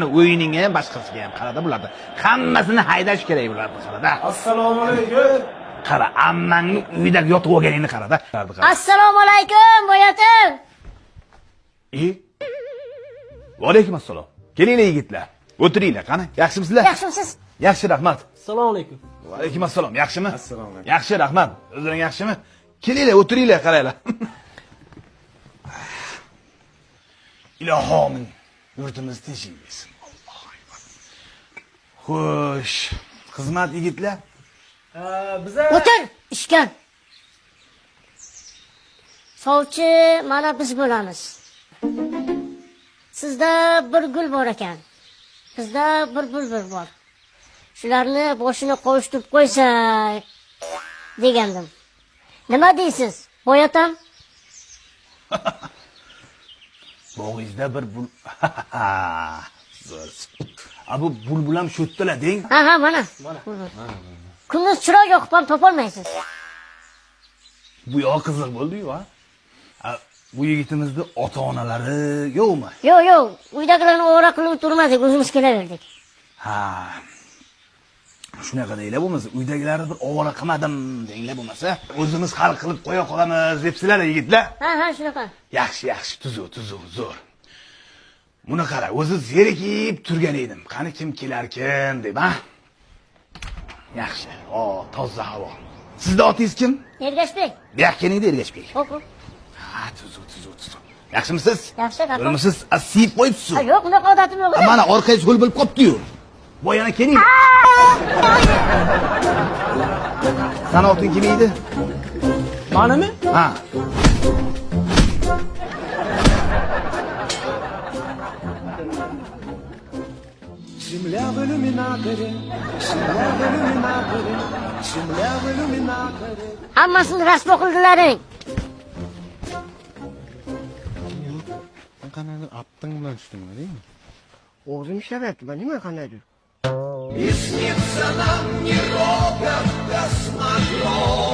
O'yininga ham boshqasiga ham qarada bularda. Hammasini haydash kerak bularda qarada. Assalomu alaykum. Qara, ammangni uyida yotib olganingni qarada. Assalomu alaykum, boyatim. Va alaykum assalom. Kelinglar yigitlar. O'tiringlar, qani? Yaxshimisizlar? Yaxshimisiz? Yaxshi, rahmat. Assalomu alaykum. Va alaykum assalom. Yaxshimi? Assalomu alaykum. Yaxshi, rahmat. O'zlaring yaxshimi? Kelinglar, o'tiringlar, qaranglar. Ilohim yurtimiz tinchlik bo'lsin. Allohu akbar. Xo'sh, xizmat yigitlar. Biza O'tir, ishkan. Sovchi mana biz bo'lamiz. Sizda bir gul bor ekan. Bizda bir bulbul bor. Shularni boshini qovushtirib qo'ysak degandim. Nima deysiz, boyatam? Bo'g'izda bir bul. Bu bulbul ham shu yerdalar deng. Ha, mana. Kunduz chiroq yoqib ham topolmaysiz. Bu yoq qiziq bo'ldi-yu, ha. Bu yigitimizni ota-onalari yo'qmi? Yo'q, uydagilarni ovora qilib turmadik, o'zimiz kelaverdik. Ha. Shunaqa deylar bo'lmasa, uydagilarni bir ovora qilmadim denglar bo'lmasa, o'zimiz hal qilib qo'ya qolamiz debsizlar yigitlar. Ha, shunaqa. Yaxshi, tuzuv, zo'r. Buni qara, o'zi zerikib turgan edim. Qani kim kelarkin deb, ha? Yaxshi. Toza havo. Sizning otingiz kim? Ergashbek. Buyoqqa kelingda Ergashbek. Xo'p. Ha, tuzuv. Yaxshimisiz? Yaxshi, rahmat. Bilmisiz, asib qo'yibsiz. Yo'q, unaqa odatim yo'q. Mana orqangiz ho'l bo'lib qopti-yu. Boyana keling. Sana oting kim edi? Menimi? Ha. Земля в иллюминаторе, земля в иллюминаторе, земля в иллюминаторе. Hammasini rasvo qildilaring. Qanaqadir apting bilan tushdingmi, deymi? O'zim ishlayapti, nima qanaqadir? И снится нам не робот космодром.